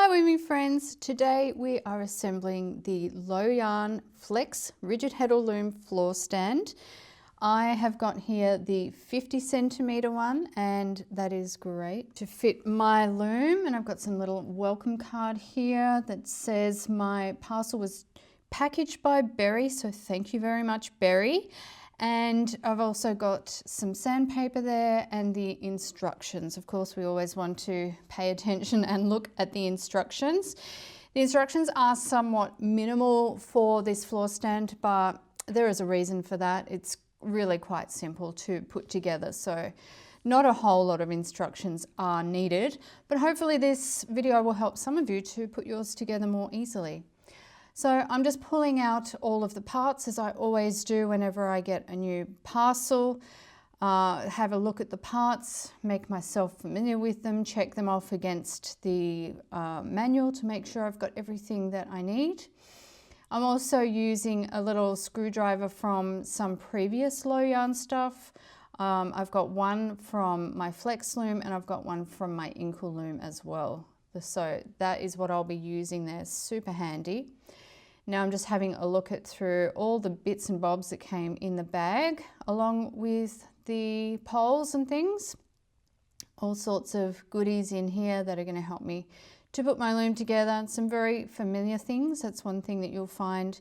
Hi Looming friends, today we are assembling the Lojan Flex Rigid Heddle Loom floor stand. I have got here the 50 centimetre one and that is great to fit my loom, and I've got some little welcome card here that says my parcel was packaged by Berry, so thank you very much Berry. And I've also got some sandpaper there and the instructions. Of course, we always want to pay attention and look at the instructions. The instructions are somewhat minimal for this floor stand, but there is a reason for that. It's really quite simple to put together, so not a whole lot of instructions are needed, but hopefully this video will help some of you to put yours together more easily. So I'm just pulling out all of the parts, as I always do whenever I get a new parcel. Have a look at the parts, make myself familiar with them, check them off against the manual to make sure I've got everything that I need. I'm also using a little screwdriver from some previous Lojan stuff. I've got one from my Flex loom and I've got one from my Inkle loom as well. So that is what I'll be using there, super handy. Now I'm just having a look through all the bits and bobs that came in the bag, along with the poles and things. All sorts of goodies in here that are going to help me to put my loom together. Some very familiar things. That's one thing that you'll find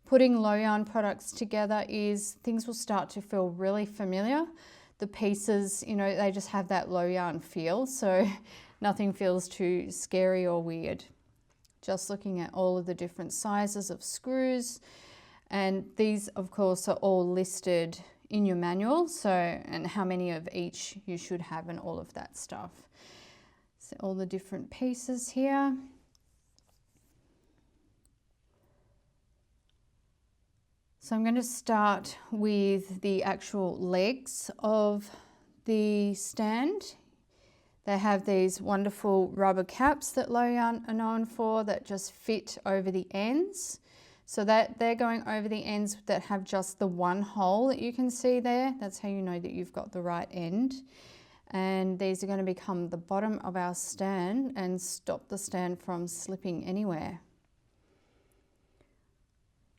putting Lojan products together is things will start to feel really familiar. The pieces, you know, they just have that Lojan feel, so nothing feels too scary or weird. Just looking at all of the different sizes of screws, and these of course are all listed in your manual, so and how many of each you should have and all of that stuff. So all the different pieces here. So I'm going to start with the actual legs of the stand. They have these wonderful rubber caps that Lojan are known for that just fit over the ends. So that they're going over the ends that have just the one hole that you can see there. That's how you know that you've got the right end. And these are going to become the bottom of our stand and stop the stand from slipping anywhere.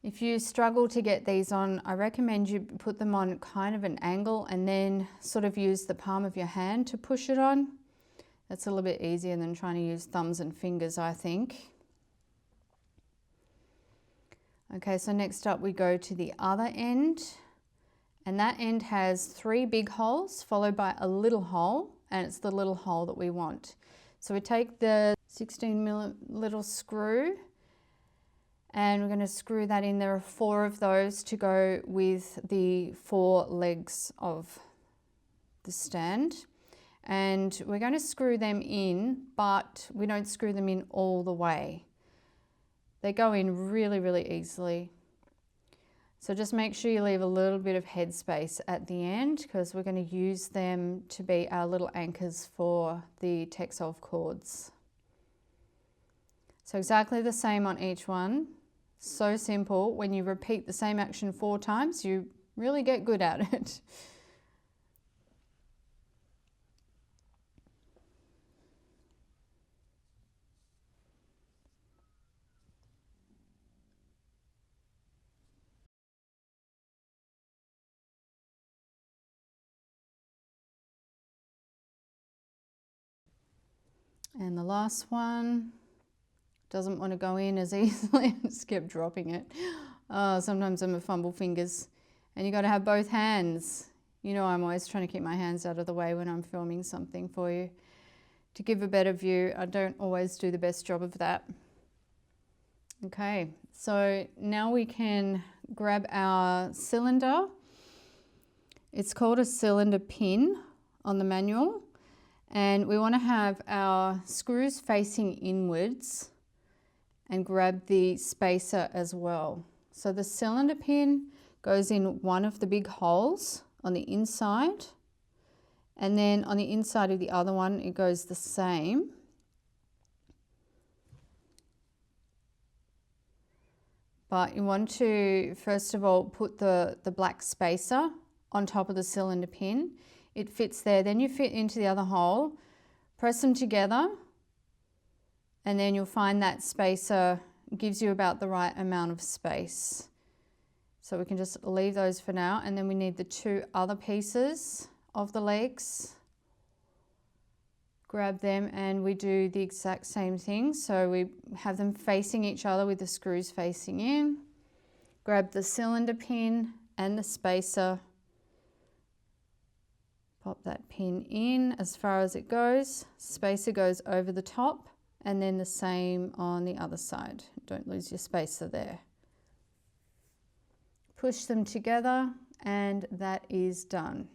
If you struggle to get these on, I recommend you put them on kind of an angle and then sort of use the palm of your hand to push it on. That's a little bit easier than trying to use thumbs and fingers, I think. Okay, so next up we go to the other end, and that end has 3 big holes followed by a little hole, and it's the little hole that we want. So we take the 16mm little screw and we're going to screw that in. There are 4 of those to go with the 4 legs of the stand. And we're going to screw them in, but we don't screw them in all the way. They go in really, really easily. So just make sure you leave a little bit of headspace at the end, because we're going to use them to be our little anchors for the textile cords. So exactly the same on each one. So simple. When you repeat the same action 4 times, you really get good at it. And the last one doesn't want to go in as easily. I just kept dropping it. Sometimes I'm a fumble fingers, and you got to have both hands. You know, I'm always trying to keep my hands out of the way when I'm filming something for you. To give a better view, I don't always do the best job of that. Okay, so now we can grab our cylinder. It's called a cylinder pin on the manual. And we want to have our screws facing inwards and grab the spacer as well. So the cylinder pin goes in one of the big holes on the inside, and then on the inside of the other one it goes the same. But you want to first of all put the black spacer on top of the cylinder pin. It fits there, then you fit into the other hole, press them together And then you'll find that spacer gives you about the right amount of space. So we can just leave those for now. And then we need the two other pieces of the legs. Grab them and we do the exact same thing. So we have them facing each other with the screws facing in. Grab the cylinder pin and the spacer. Pop that pin in as far as it goes. Spacer goes over the top, and then the same on the other side. Don't lose your spacer there. Push them together and that is done.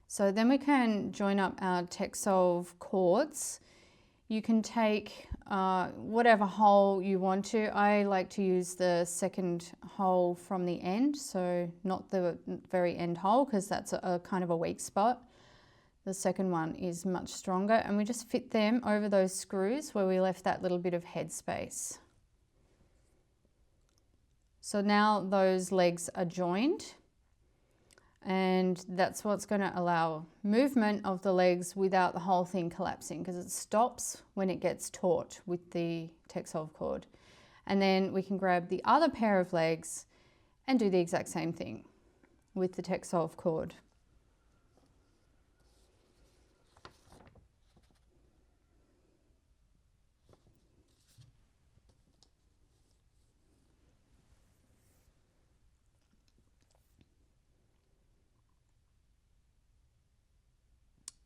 So then we can join up our TechSolve cords. You can take whatever hole you want to. I like to use the second hole from the end, so not the very end hole, because that's a kind of a weak spot. The second one is much stronger, and we just fit them over those screws where we left that little bit of head space. So now those legs are joined, and that's what's going to allow movement of the legs without the whole thing collapsing, because it stops when it gets taut with the TechSolve cord. And then we can grab the other pair of legs and do the exact same thing with the TechSolve cord.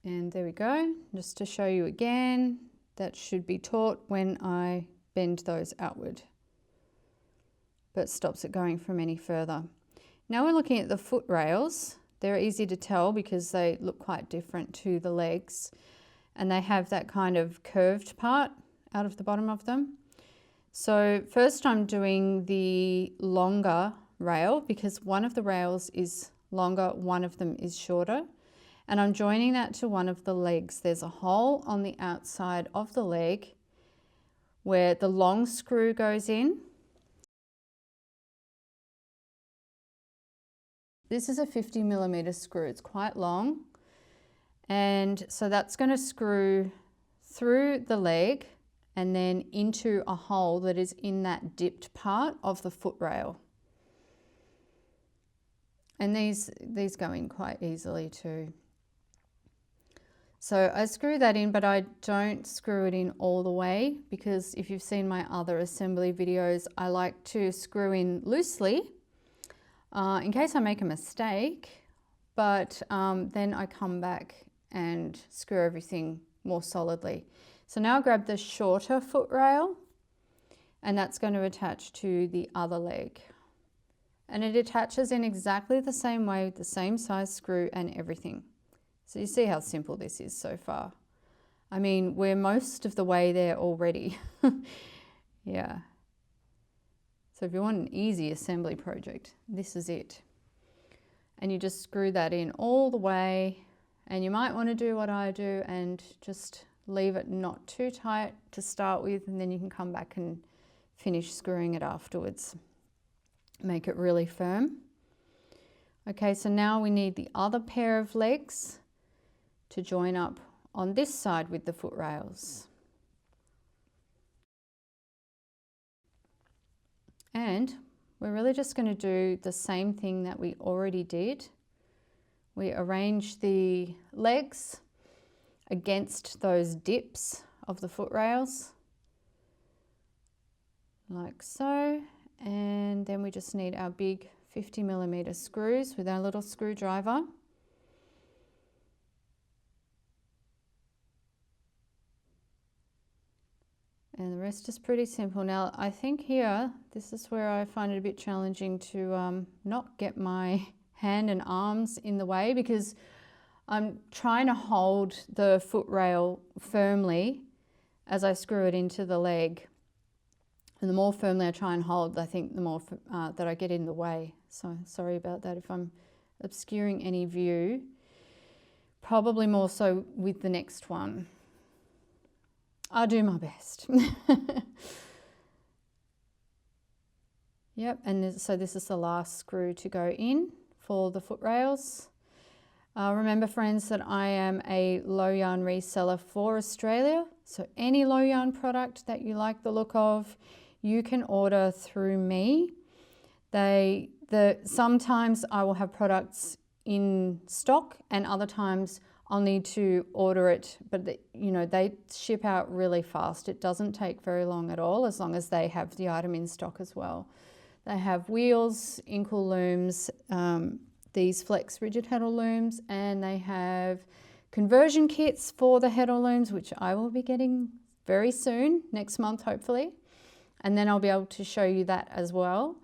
And there we go, just to show you again, that should be taut when I bend those outward, but stops it going from any further. Now we're looking at the foot rails. They're easy to tell because they look quite different to the legs, and they have that kind of curved part out of the bottom of them. So first I'm doing the longer rail because one of the rails is longer, one of them is shorter. And I'm joining that to one of the legs. There's a hole on the outside of the leg where the long screw goes in. This is a 50mm screw, it's quite long. And so that's going to screw through the leg and then into a hole that is in that dipped part of the foot rail. And these go in quite easily too. So I screw that in, but I don't screw it in all the way, because if you've seen my other assembly videos, I like to screw in loosely in case I make a mistake, but then I come back and screw everything more solidly. So now I grab the shorter foot rail, and that's going to attach to the other leg. And it attaches in exactly the same way with the same size screw and everything. So you see how simple this is so far. I mean, we're most of the way there already. Yeah. So if you want an easy assembly project, this is it. And you just screw that in all the way, and you might want to do what I do and just leave it not too tight to start with, and then you can come back and finish screwing it afterwards. Make it really firm. Okay, so now we need the other pair of legs to join up on this side with the foot rails. And we're really just going to do the same thing that we already did. We arrange the legs against those dips of the foot rails, like so. And then we just need our big 50mm screws with our little screwdriver. And the rest is pretty simple. Now I think here, this is where I find it a bit challenging to not get my hand and arms in the way, because I'm trying to hold the foot rail firmly as I screw it into the leg. And the more firmly I try and hold, I think the more that I get in the way. So sorry about that if I'm obscuring any view. Probably more so with the next one. I'll do my best. Yep, and so this is the last screw to go in for the foot rails. Remember friends that I am a Lojan reseller for Australia, so any Lojan product that you like the look of, you can order through me. Sometimes I will have products in stock and other times I'll need to order it, but they ship out really fast. It doesn't take very long at all, as long as they have the item in stock as well. They have wheels, Inkle looms, these flex rigid Heddle looms, and they have conversion kits for the Heddle looms, which I will be getting very soon, next month hopefully. And then I'll be able to show you that as well.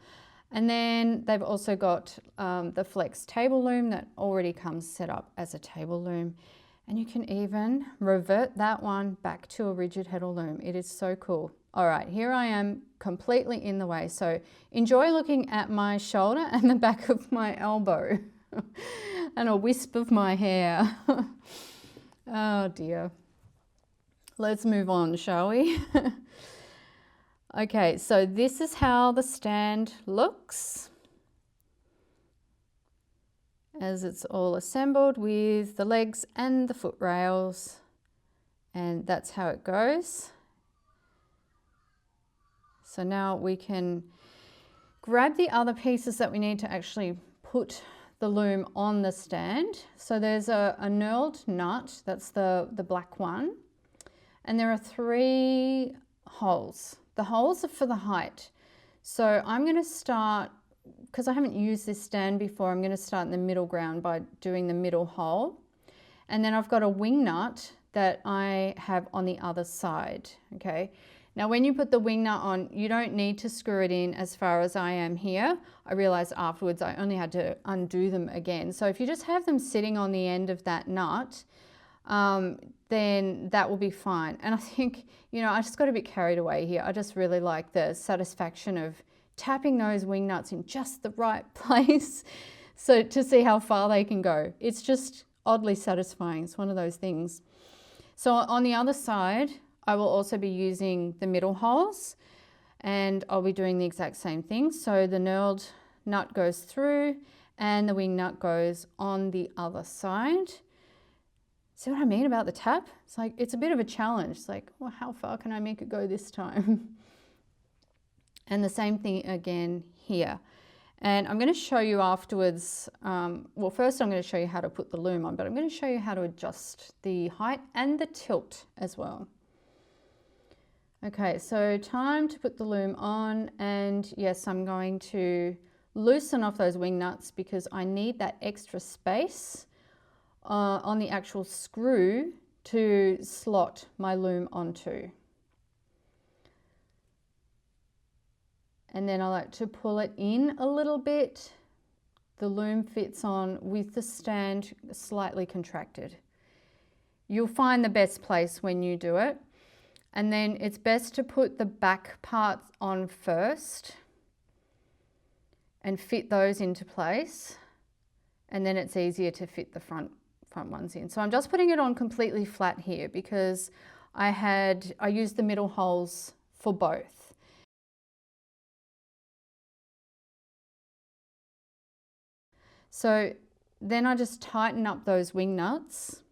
And then they've also got the flex table loom that already comes set up as a table loom. And you can even revert that one back to a rigid Heddle loom. It is so cool. All right, here I am completely in the way. So enjoy looking at my shoulder and the back of my elbow and a wisp of my hair. Oh dear. Let's move on, shall we? Okay, so this is how the stand looks as it's all assembled with the legs and the foot rails, and that's how it goes. So now we can grab the other pieces that we need to actually put the loom on the stand. So there's a knurled nut, that's the black one, and there are 3 holes. The holes are for the height. So I'm going to start, because I haven't used this stand before, I'm going to start in the middle ground by doing the middle hole. And then I've got a wing nut that I have on the other side, okay? Now when you put the wing nut on, you don't need to screw it in as far as I am here. I realized afterwards I only had to undo them again. So if you just have them sitting on the end of that nut, then that will be fine. And I think, I just got a bit carried away here. I just really like the satisfaction of tapping those wing nuts in just the right place so to see how far they can go. It's just oddly satisfying. It's one of those things. So on the other side, I will also be using the middle holes and I'll be doing the exact same thing. So the knurled nut goes through and the wing nut goes on the other side. See what I mean about the tap? It's a bit of a challenge. It's like, well, how far can I make it go this time? And the same thing again here. And I'm going to show you afterwards, well, first I'm going to show you how to put the loom on, but I'm going to show you how to adjust the height and the tilt as well. Okay, so time to put the loom on, and yes, I'm going to loosen off those wing nuts because I need that extra space on the actual screw to slot my loom onto. And then I like to pull it in a little bit. The loom fits on with the stand slightly contracted. You'll find the best place when you do it. And then it's best to put the back parts on first and fit those into place. And then it's easier to fit the front ones in. So I'm just putting it on completely flat here because I used the middle holes for both. So then I just tighten up those wing nuts.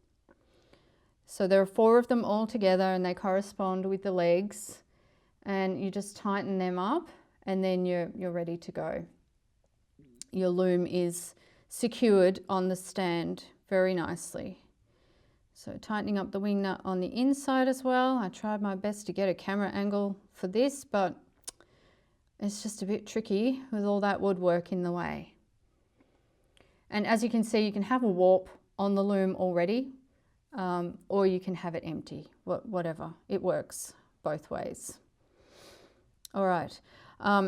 So there are 4 of them all together and they correspond with the legs, and you just tighten them up and then you're ready to go. Your loom is secured on the stand very nicely. So tightening up the wing nut on the inside as well. I tried my best to get a camera angle for this, but it's just a bit tricky with all that woodwork in the way. And as you can see, you can have a warp on the loom already, or you can have it empty, whatever. It works both ways. All right,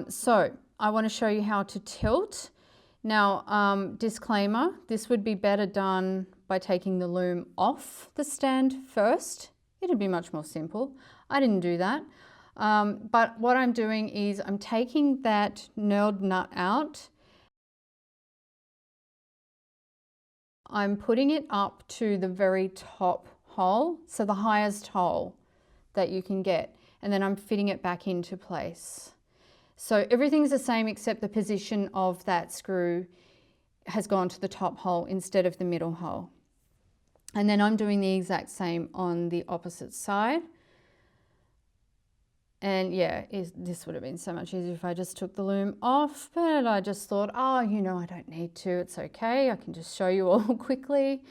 so I want to show you how to tilt. Now, disclaimer, this would be better done by taking the loom off the stand first. It'd be much more simple. I didn't do that. But what I'm doing is I'm taking that knurled nut out. I'm putting it up to the very top hole, so the highest hole that you can get, and then I'm fitting it back into place. So everything's the same except the position of that screw. has gone to the top hole instead of the middle hole. And then I'm doing the exact same on the opposite side. And yeah, this would have been so much easier if I just took the loom off, but I just thought, oh, you know, I don't need to, it's okay. I can just show you all quickly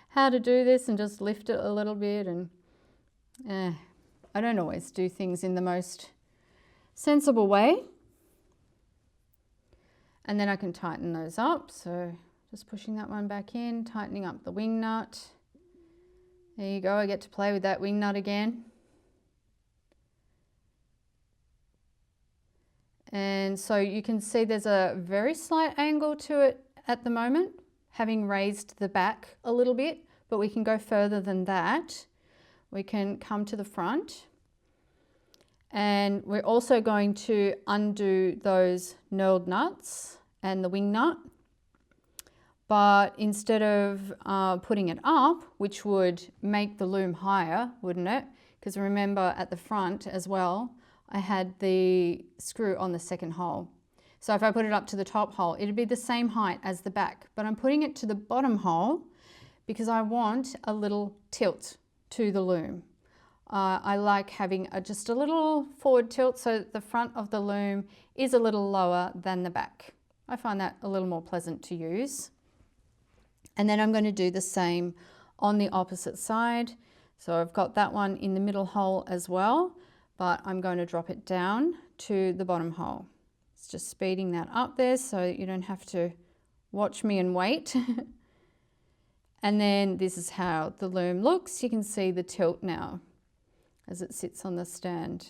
how to do this and just lift it a little bit. And I don't always do things in the most sensible way. And then I can tighten those up. So just pushing that one back in, tightening up the wing nut. There you go, I get to play with that wing nut again. And so you can see there's a very slight angle to it at the moment, having raised the back a little bit, but we can go further than that. We can come to the front, and we're also going to undo those knurled nuts and the wing nut. But instead of putting it up, which would make the loom higher, wouldn't it? Because remember at the front as well, I had the screw on the second hole. So if I put it up to the top hole, it'd be the same height as the back, but I'm putting it to the bottom hole because I want a little tilt to the loom. I like having just a little forward tilt so the front of the loom is a little lower than the back. I find that a little more pleasant to use. And then I'm going to do the same on the opposite side. So I've got that one in the middle hole as well, but I'm going to drop it down to the bottom hole. It's just speeding that up there so you don't have to watch me and wait. And then this is how the loom looks. You can see the tilt now as it sits on the stand.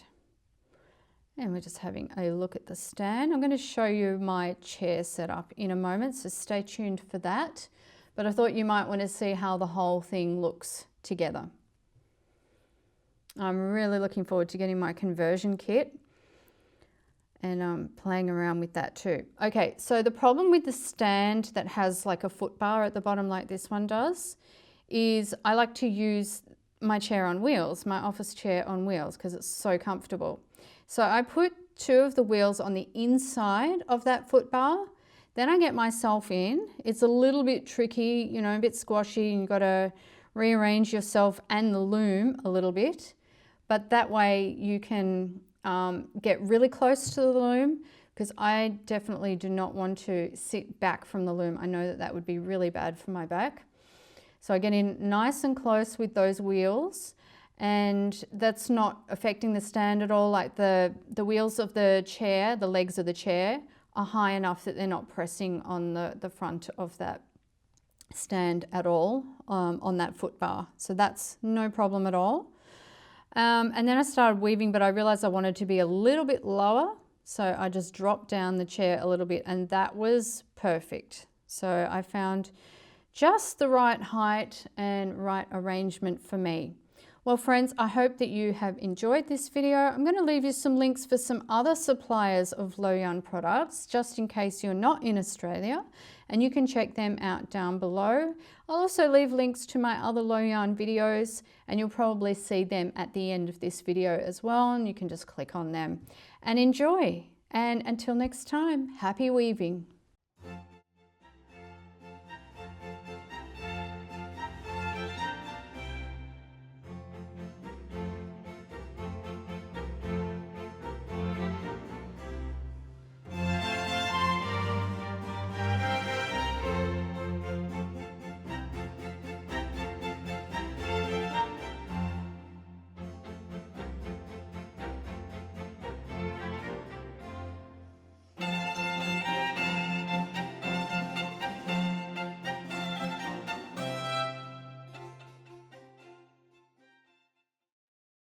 And we're just having a look at the stand. I'm going to show you my chair setup in a moment, so stay tuned for that. But I thought you might want to see how the whole thing looks together. I'm really looking forward to getting my conversion kit and playing around with that too. Okay, so the problem with the stand that has like a foot bar at the bottom like this one does is I like to use my chair on wheels, my office chair on wheels, because it's so comfortable. So I put 2 of the wheels on the inside of that foot bar. Then I get myself in. It's a little bit tricky, you know, a bit squashy, and you've got to rearrange yourself and the loom a little bit. But that way you can get really close to the loom, because I definitely do not want to sit back from the loom. I know that that would be really bad for my back. So I get in nice and close with those wheels, and that's not affecting the stand at all. Like the wheels of the chair, the legs of the chair, are high enough that they're not pressing on the front of that stand at all on that foot bar. So that's no problem at all. And then I started weaving, but I realized I wanted to be a little bit lower. So I just dropped down the chair a little bit, and that was perfect. So I found just the right height and right arrangement for me. Well, friends, I hope that you have enjoyed this video. I'm going to leave you some links for some other suppliers of Lojan products, just in case you're not in Australia, and you can check them out down below. I'll also leave links to my other Lojan videos, and you'll probably see them at the end of this video as well, and you can just click on them and enjoy. And until next time, happy weaving.